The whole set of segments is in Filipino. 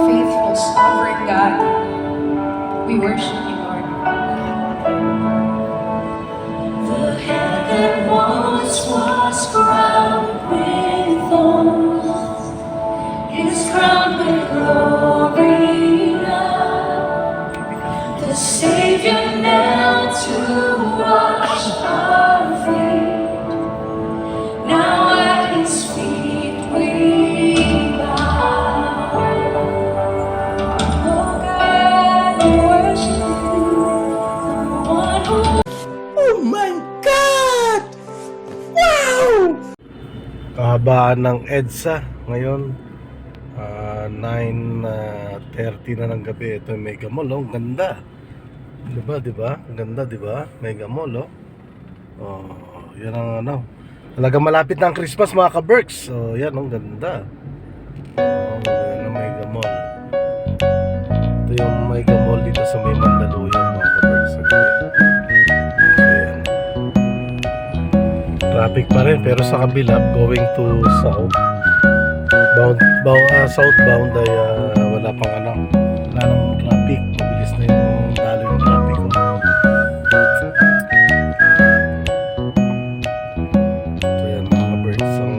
faithful, sovereign God. We worship you, Lord. The heaven once was crowned with thorns, is crowned with glory now. The Savior knelt to wash our feet. Now at His feet we bow. Oh God, we worship you, the one who... Oh my God! Wow! Kahabaan ng EDSA ngayon 9:30 na ng gabi. Ito yung Mega Mall, oh. Ganda. Diba? Ang ganda, diba? Mega Mall, oh. Oh, yan ang ano. Talagang malapit na ang Christmas, mga ka-Berks. So, yan, ang ganda. Oh, yan ang Mega Mall. Ito yung Mega Mall dito sa may Mandaluyong, mga ka-Berks. Traffic pa rin, pero sa kabila going to south southbound ay wala pang wala nang traffic. Mabilis na yung dalo yung traffic, oh. So yan, mga ka-Berks, ang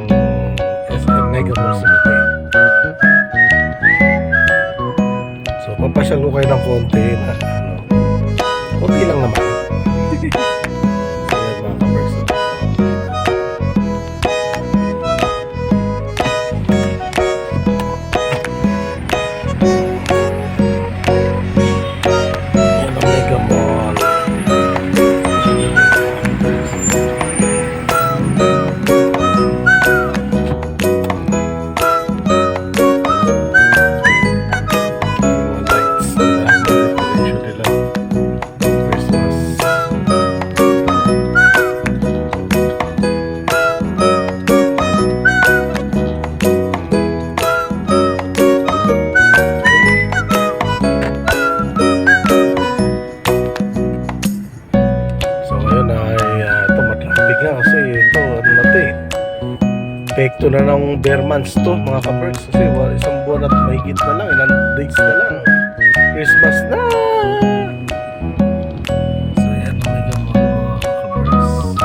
SM Mega Mall sa Matay. So papasyal ko kayo ng konti na konti lang naman. Epekto na ng bare months to, mga ka-Berks. Kasi isang buwan at mahigit na lang, ilang days na lang Christmas na. So yan, Mega Mall, mga ka-Berks.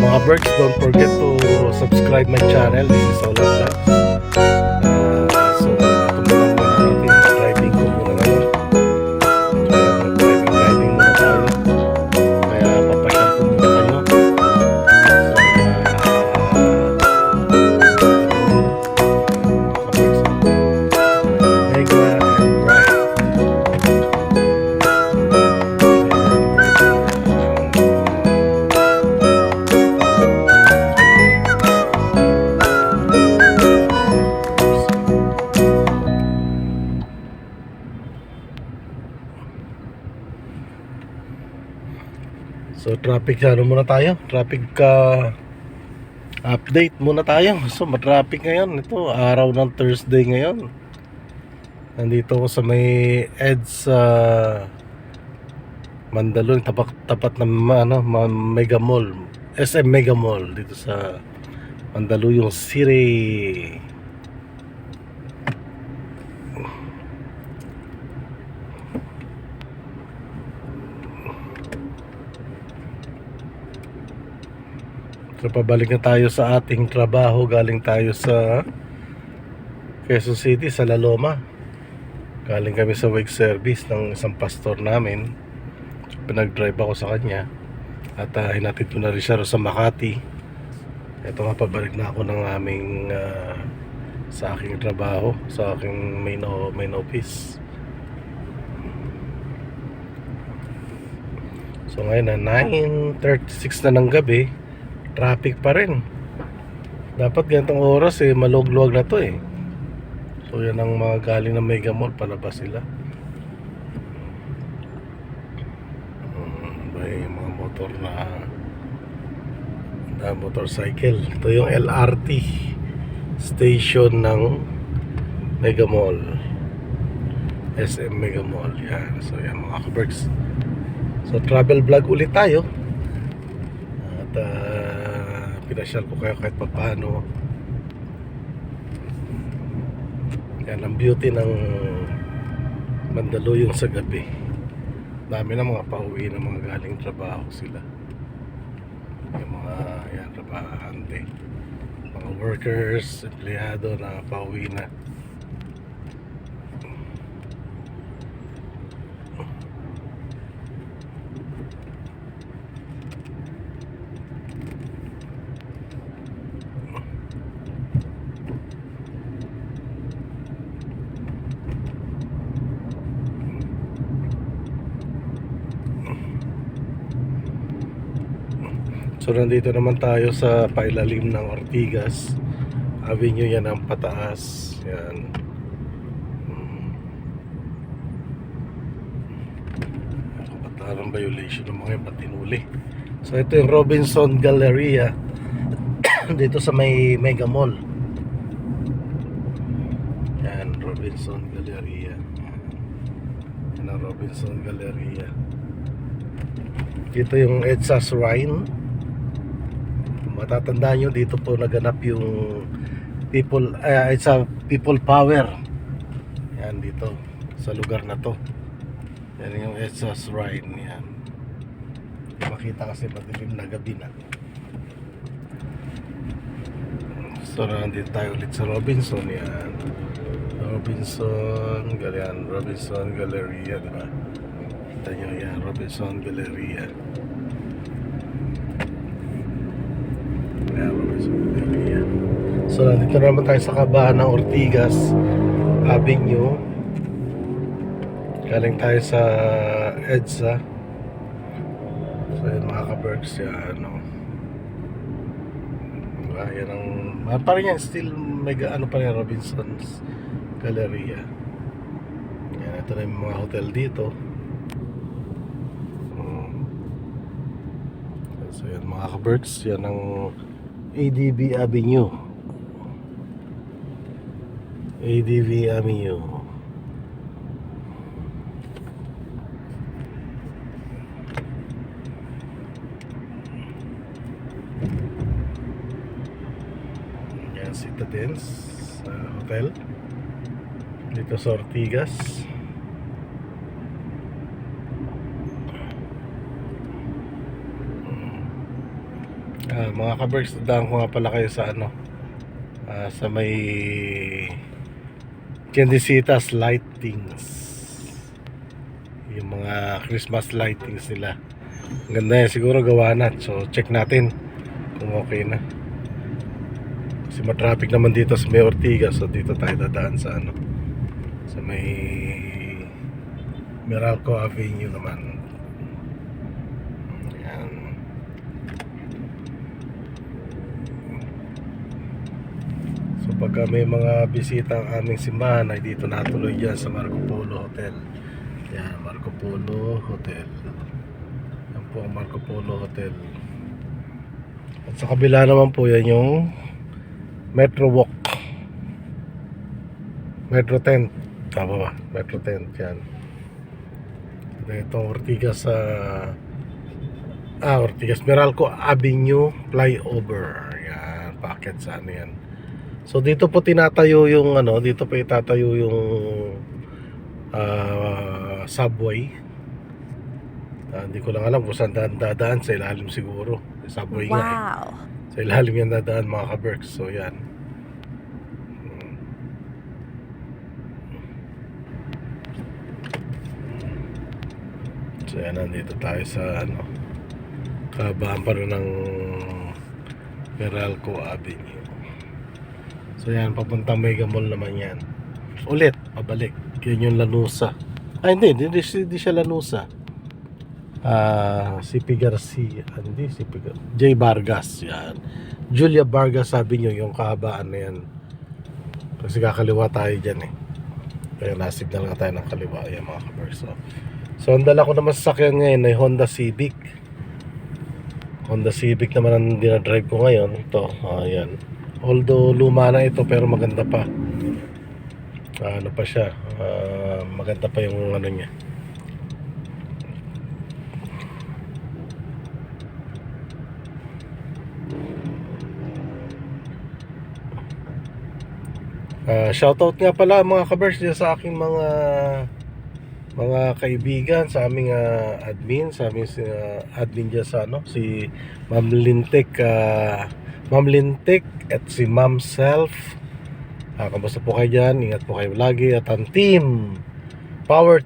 Mga Berks, don't forget to subscribe my channel. This is Solar Vlogs. So tumulong muna natin yung driving ko muna ngayon. So driving muna tayo. Kaya papasyal ko muna kayo. Mega and Bright. So traffic muna tayo. Traffic update muna tayo. So matraffic ngayon. Ito araw ng Thursday ngayon. Nandito ako sa may EDSA Mandaluyong, tapat ng Mega Mall, SM Mega Mall dito sa Mandaluyong City. So pabalik na tayo sa ating trabaho. Galing tayo sa Quezon City, sa La Loma. Galing kami sa wake service ng isang pastor namin. Pinag-drive ako sa kanya. At hinatid ko na rin siya sa Makati. Ito nga, pabalik na ako ng aming sa aking trabaho, sa aking main office. So ngayon na 9:36 na ng gabi, traffic pa rin. Dapat ganitong oras malugluwag na to eh. So yan ang mga galing ng Mega Mall, palabas sila. May mga motor na motorcycle. Ito yung LRT station ng Mega Mall, SM Mega Mall. Yan. So yan mga kaberks. So travel vlog ulit tayo. At pinasyal ko kayo kahit paano. Yan ang beauty ng Mandaluyong sa gabi. Dami na mga pauwi na mga galing trabaho sila. Yung mga yan, trabahante, mga workers, empleyado na pauwi na. So nandito naman tayo sa pailalim ng Ortigas Avenue, yan ang pataas. Yan. Kabatarang violation ng mga yung patinuli. So ito yung Robinson Galleria dito sa may Mega Mall. Yan, Robinson Galleria. Yan ang Robinson Galleria. Dito yung EDSA Shrine. Matatandaan nyo, dito po naganap yung it's a people power. Yan, dito sa lugar na to. Yan yung EDSA Shrine. Yan, makita kasi madilim na gabi na. So nandito tayo ulit sa Robinson. Yan, Robinson Galleria, diba? Kita nyo yan, Robinson Galleria. So nandito naman tayo sa kabahan ng Ortigas Avenue. Galing tayo sa EDSA. So yun mga kaberks, yan, no? Diba? Yan ang parang yan, still mega ano pa rin, Robinson's Galleria. Yan, ito na yung mga hotel dito. So yan mga kaberks, yan ang ADB Avenue. ADB Avenue. Yan, Citadens Hotel dito sa Ortigas. Mga kaberks, dadaan ko nga pala kayo sa ano, sa may Tiendesitas lightings, yung mga Christmas lightings nila. Ang ganda yan, siguro gawa na. So check natin kung okay na, kasi matraffic naman dito sa may Ortigas. So dito tayo dadaan sa ano, sa may Meralco Avenue naman. Pagka may mga bisita ang aming simbahan ay dito natuloy yan sa Marco Polo Hotel. Yan, Marco Polo Hotel. Yan po ang Marco Polo Hotel. At sa kabila naman po yan yung Metro Walk, Metro Tent. Tama ba? Metro Tent yan. Ito Ortigas Ortigas Meralco Avenue Flyover. Yan, packet sa ano yan. So dito po tinatayo yung ano, dito po itatayo yung subway. Hindi ko lang alam kung saan dadaan, sa ilalim siguro. Subway nga eh. Sa ilalim yan dadaan mga kaberks. So yan. So yan, nandito tayo sa ano, kabahan pa rin ng Meralco Avenue. So yan, papuntang Mega Mall naman yan. Ulit, pabalik. Yan yung Lanusa. Hindi siya Lanusa. CP Garcia. Hindi, CP Garcia. J. Vargas. Yan. Julia Vargas, sabi nyo, yung kahabaan na yan. Kasi kakaliwa tayo dyan eh. Kaya nasignal nga tayo ng kaliwa. Yan mga kaberso. So ang dala ko naman sa sakyan ngayon ay Honda Civic. Honda Civic naman ang dinadrive ko ngayon. Ito, ayan. Although luma na ito pero maganda pa. Ano pa siya, maganda pa yung ano niya. Shoutout nga pala mga kabers dyan sa aking mga kaibigan, sa aming admin, sa aming admin dyan sa ano, si Ma'am Lintek, at si Ma'am Self. Kamusta po kayo dyan? Ingat po kayo lagi. At ang team, Power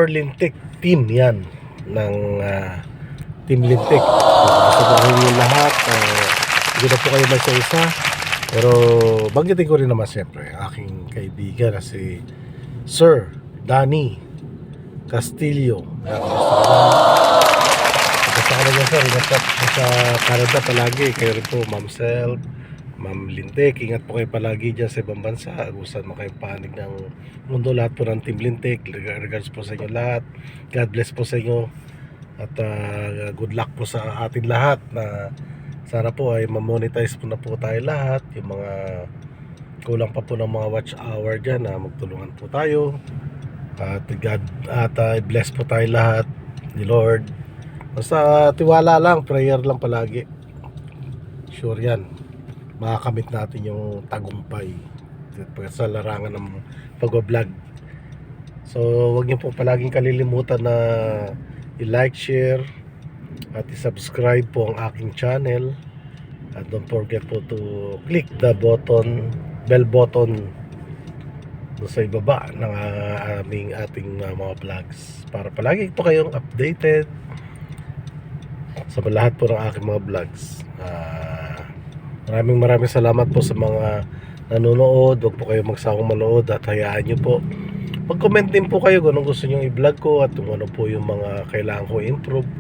Lintek team yan ng Team Lintek. Kamusta po kayo lahat? Hindi na po kayo isa-isa. Pero banggitin ko rin naman siyempre ang aking kaibigan na si Sir Danny Castillo. Basta ka na dyan sir, ingat po sa Canada palagi. Kayo rin po, Ma'am Sel, Ma'am Lintek, ingat po kayo palagi dyan sa ibang bansa. Gusto mo kayong panig ng mundo, lahat po ng Team Lintek. Regards po sa inyo lahat. God bless po sa inyo. At good luck po sa atin lahat na sana po ay ma-monetize po na po tayo lahat. Yung mga kulang pa po ng mga watch hour dyan, magtulungan po tayo. At bless po tayo lahat ni Lord. Basta tiwala lang, prayer lang palagi. Sure yan, makakamit natin yung tagumpay sa larangan ng pag-vlog. So wag niyo po palaging kalilimutan na i-like, share at i-subscribe po ang aking channel. At don't forget po to click the bell button sa ibaba ng ating mga vlogs para palagi po kayong updated sa lahat po ng aking mga vlogs. Maraming salamat po sa mga nanonood. Huwag po kayong magsawang manood at hayaan nyo po. Mag-comment din po kayo kung anong gusto nyo i-vlog ko at kung ano po yung mga kailangan ko improve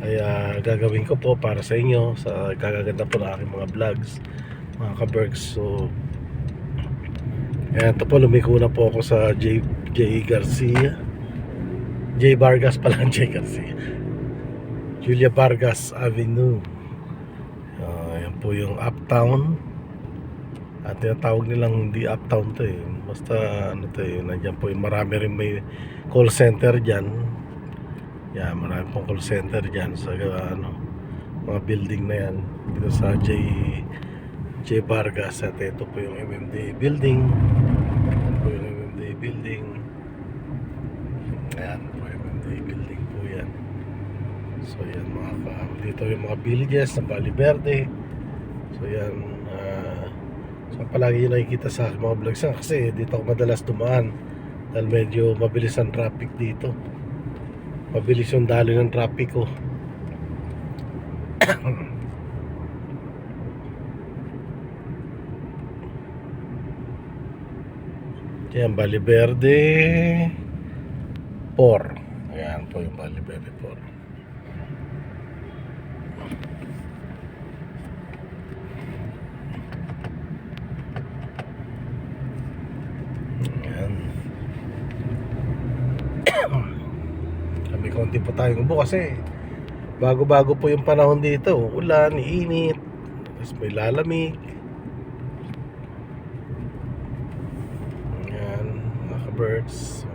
ay gagawin ko po para sa inyo sa gagaganda po ng aking mga vlogs mga kabergs. So ito po, lumiko na po ako sa J. Vargas pala. J. Garcia, Julia Vargas Avenue. Yan po yung uptown. At tinatawag nilang hindi uptown to eh. Basta ano to eh, nandiyan po yung marami rin may call center dyan. Yan, marami pong call center dyan sa mga building na yan dito sa J. Vargas. At ito po yung MMDA building. Ito po yung MMDA building. Ayan po, MMDA building po yan. So yan dito yung mga villages na Valle Verde. So yan, so palagi yung nakikita sa mga vlogs kasi dito ako madalas dumaan dahil medyo mabilis ang traffic dito. Mabilis yung daloy ng traffic ko. Yan, Valle Verde 4. Ayan po yung Valle Verde 4. Ayan. May konti po tayong ubo kasi bago-bago po yung panahon dito. Ulan, init, tapos may lalamig. Ayan, mga ka-birds.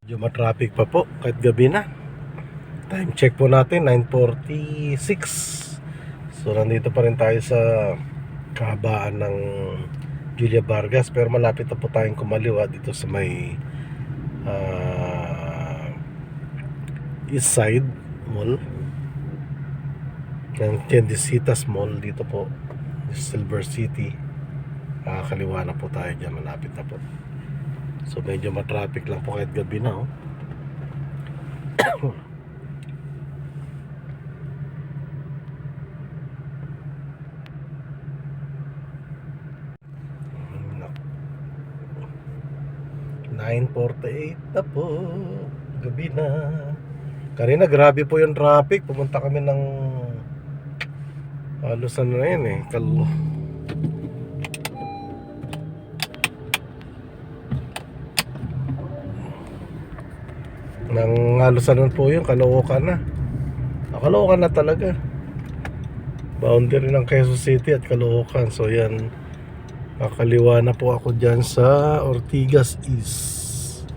Medyo ma-traffic pa po kahit gabi na. Time check po natin 9:46. So nandito pa rin tayo sa kahabaan ng Julia Vargas, pero malapit na po tayong kumaliwa dito sa may East Side Mall ng Tiendesitas Mall. Dito po Silver City. Kaliwa na po tayo dyan, malapit na po. So medyo ma-traffic lang po kahit gabi na $9:48 na po. gabi na. Kanina grabe po yung traffic. Pumunta kami ng halos ano na yun eh, ng halos ano po yung Caloocan na. Caloocan na talaga. Boundary ng Quezon City at Caloocan. So yan, kakaliwa na po ako dyan sa Ortigas East.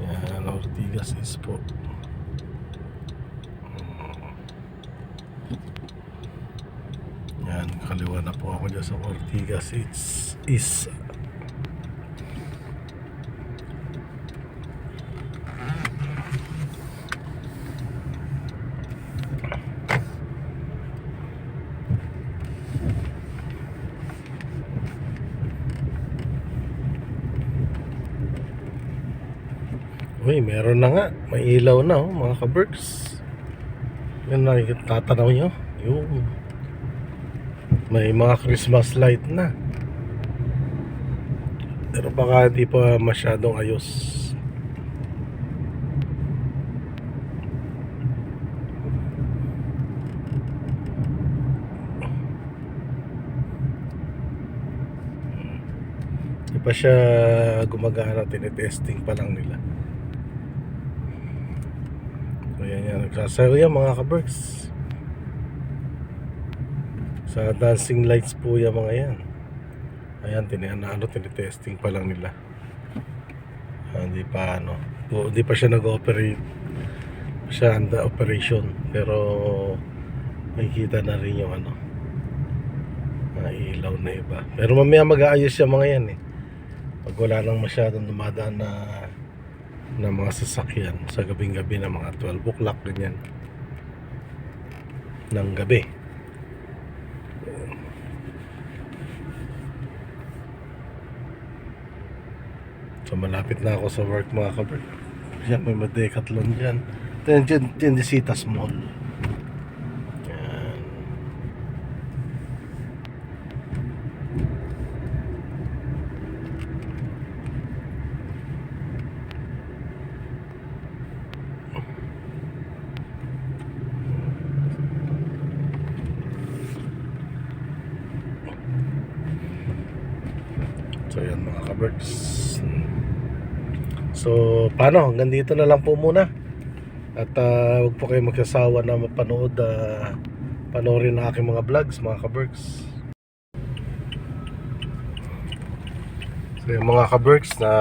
Yan, Ortigas East po. Yan, kaliwa na po ako dyan sa Ortigas East. Uy, meron na nga. May ilaw na mga ka-berks. Yan, tatanaw nyo. Yung may mga Christmas light na. Pero baka di pa masyadong ayos. Di pa siya gumagana. Tinetesting pa lang nila. Ayan, nagsasayaw yan mga ka-berks. Sa dancing lights po yung mga yan. Ayan, tinetesting pa lang nila. Hindi pa hindi pa siya nag-operate. Siya under operation. Pero makikita na rin yung mga ilaw na iba. Pero mamaya mag-aayos yung mga yan eh. Pag wala nang masyadong dumadaan na mga sasakyan sa gabing-gabi na mga 12 o'clock ganyan ng gabi. So malapit na ako sa work mga kabert. Yan, may Decathlon dyan. Ito yung Tiendesitas Mall. Yan. So yan mga kaberts. So paano, hanggang dito na lang po muna. At huwag po kayo magsasawa na panoorin ang aking mga vlogs mga kaberts. So yung mga kaberts na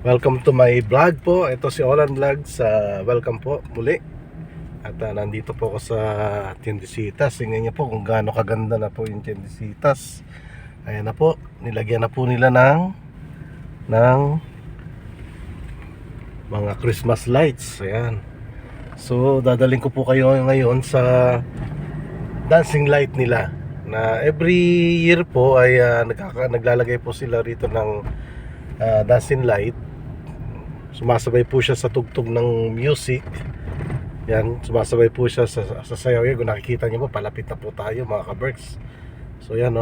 welcome to my vlog po. Ito si Olan Vlogs. Welcome po muli. At nandito po ako sa Tiendesitas. Tingnan niyo po kung gaano kaganda na po yung Tiendesitas. Ayan na po, nilagyan na po nila ng mga Christmas lights. Ayan. So dadaling ko po kayo ngayon sa dancing light nila. Na every year po ay naglalagay po sila rito ng dancing light. Sumasabay po siya sa tugtog ng music. Yan, sumasabay po siya sa sayaw. Kung nakikita niyo po, palapit na po tayo mga ka-berks. So yan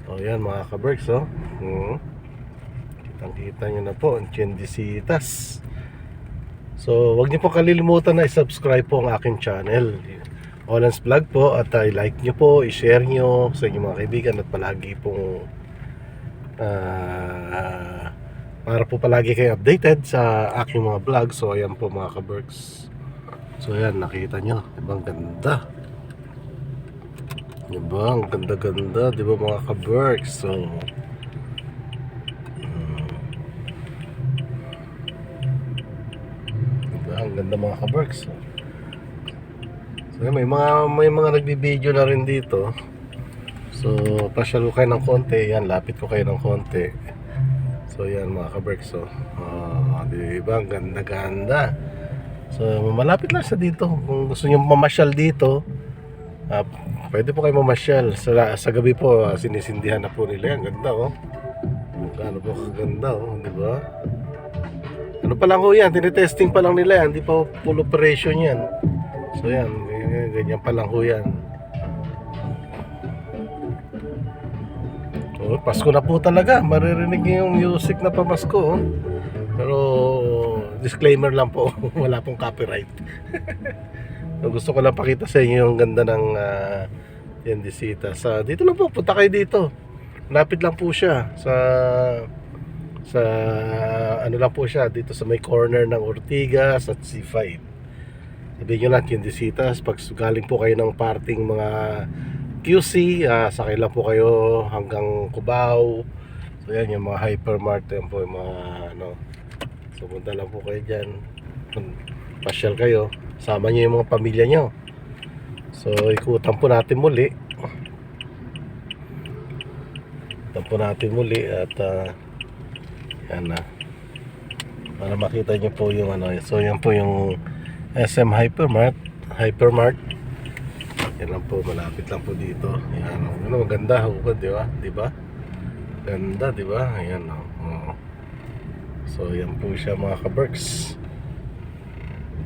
o yan mga ka-berks kitang-kita nyo na po ang Tiendesitas. So wag niyo po kalilimutan na i-subscribe po ang aking channel Olan's Vlog po. At i-like nyo po, i-share nyo sa inyong mga kaibigan. At palagi pong para po palagi kayo updated sa aking mga vlog. So ayan po mga ka-berks. So ayan, nakita nyo, ibang ganda. Diba? Ang ganda-ganda, diba mga ka-berks? So diba? Ang ganda mga ka-berks. So may mga nagbibideo na rin dito. So pasyalo kayo ng konti. Yan, lapit ko kayo ng konti. So yan mga ka-berks. So diba? Ang ganda-ganda. So malapit lang sa dito. Kung gusto nyo mamasyal dito, pwede po kayo mamasyal. Sa gabi po, sinisindihan na po nila. Ang ganda Gano'n po kaganda diba? Ano pa lang yan, tinitesting pa lang nila yan. Hindi pa full operation yan. So yan, ganyan pa lang yan. Pasko na po talaga. Maririnig niyo yung music na pamasko Pero disclaimer lang po, wala pong copyright. So, gusto ko lang pakita sa inyo yung ganda ng Tiendesitas. Dito lang po, punta kayo dito. Lapit lang po siya sa ano lang po siya, dito sa may corner ng Ortigas at C5. Sabihin nyo lang Tiendesitas. Pag galing po kayo ng parting mga QC, sakay lang po kayo hanggang Cubao. So yan yung mga hypermart, yan po yung mga ano. So punta lang po kayo dyan, pasyal kayo, sama nyo yung mga pamilya nyo. So ikutan po natin muli. At yan na, para makita nyo po yung ano. So yan po yung SM Hypermart. Yan lang po, malapit lang po dito. Yan, ano, maganda hukad, di ba? Ganda, di ba? Ayan, oh. So yan po siya mga ka-Berks.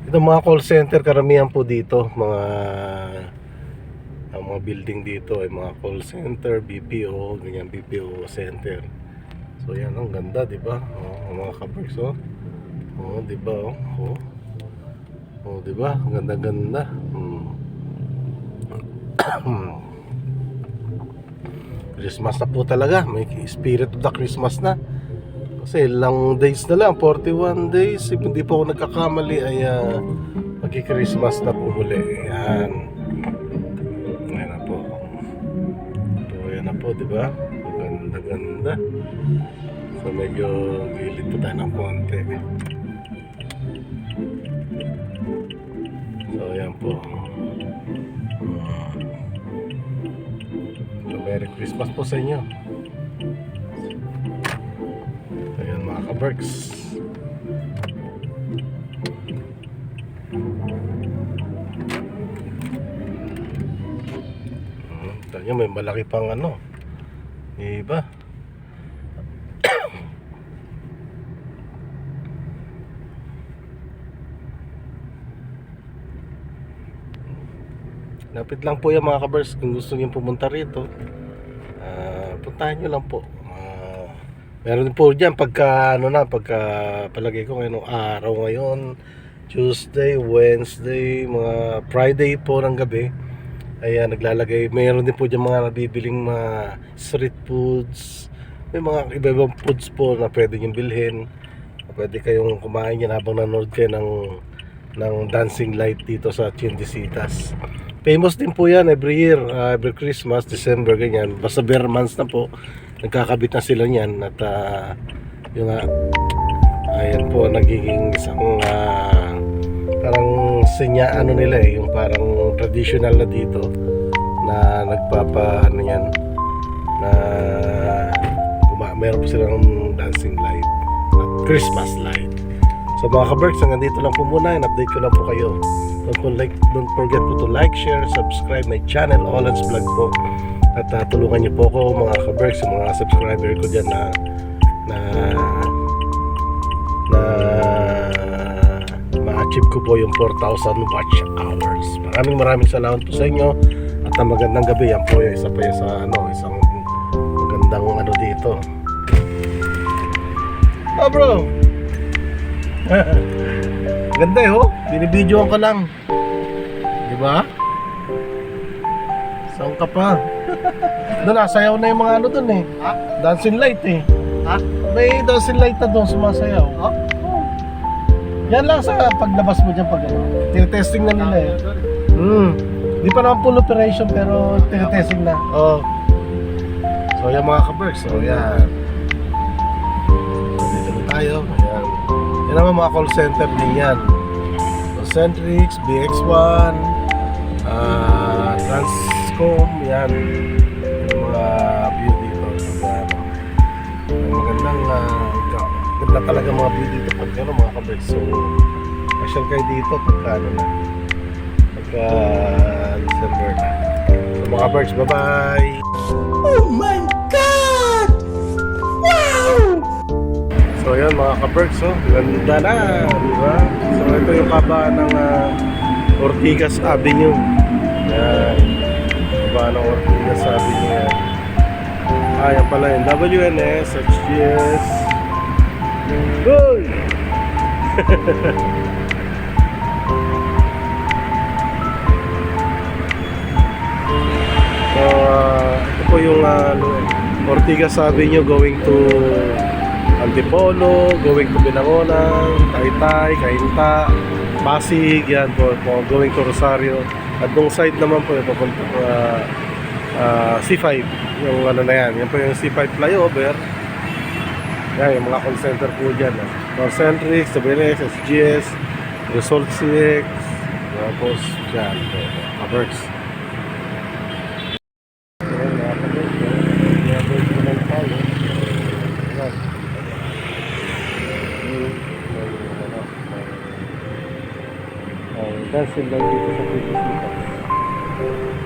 Ito mga call center, karamihan po dito, ang mga building dito ay mga call center, BPO, ganyan, BPO center. So yan, ang ganda, di ba? Mga ka-Berks, oh. Oh, di ba? Oh, di ba? Ganda-ganda. Christmas na po talaga. May spirit of the Christmas na. Kasi long days na lang, 41 days. If hindi po ako nagkakamali ay magki-Christmas na po muli. Ayan. Ayan na po. So, ayan na po, di ba? Ganda-ganda. So medyo gilid po tayo ng konti. So ayan po. Merry Christmas po sa inyo. Ayan mga ka-Berks. Tanya, may malaki pang ano, iba. Lapit lang po yan mga ka-Berks. Kung gusto niyo pumunta rito, puntahan nyo lang po. Meron din po dyan pagka palagay ko ngayong araw ngayon, Tuesday, Wednesday, mga Friday po ng gabi, ay naglalagay. Meron din po dyan mga nabibiling mga street foods. May mga iba-ibang foods po na pwede nyo bilhin. Pwede kayong kumain yan habang nanood kayo ng dancing light dito sa Tiendesitas. Famous din po yan every year, every Christmas, December, ganyan. Basta bare months na po, nagkakabit na sila niyan. At yung ayan po, nagiging isang parang sinya, ano nila yung parang traditional na dito na nagpapa, ano yan, na meron po silang dancing light at Christmas light. So mga ka-Berks, hanggang dito lang po muna. In-update ko lang po kayo. Don't forget po to like, share, subscribe my channel, Olan's Vlog po. At tulungan niyo po ako mga ka-Berks, yung mga subscriber ko dyan na ma-achieve ko po yung 4,000 watch hours. Maraming salamat po sa inyo. At magandang gabi. Yan po yung isa pa sa isang magandang ano dito. Oh bro, ganda eh, binibidyoan ka lang, di ba? Saan ka pa? Doon sayaw na yung mga ano doon eh. Dancing light eh. May dancing light na doon sumasayaw. Yan lang sa paglabas mo dyan pag ano. Tinetesting na nila eh. Di pa naman full operation pero tinetesting na. So yan mga ka-Berks. So yan, dito na tayo. Ayan. Yan naman mga call center din yan. So, Centrix, BX1, Transcom, yan. Yung mga view dito. Magandang ganda talaga mga view dito pag ano mga ka-Berks. So pasyal kayo dito pagka ano na, pagka December na. So mga ka-Berks, bye bye. Oh my God! Wow! So yan mga ka-Berks, ganda na, di ba? So ito yung kabaan ng Ortigas Avenue. Yan, kabaan ng Ortigas Avenue yan. Yan pala yun, WNS, HGS. Good! So, ito po yung Ortigas Avenue going to Antipolo, going to Binangonan, Taytay, Cainta, Pasig, yan po, going to Rosario. At nung side naman po, papunta po C5, yung ano na yan, yan po yung C5 flyover. Yan, yung mga call center po dyan. Concentrics, WNS, SGS, Result CX, tapos dyan, Averts. Ayan, mga kapatid, i-upload ko lang tayo. Ayan. Cancel lang dito sa PPC.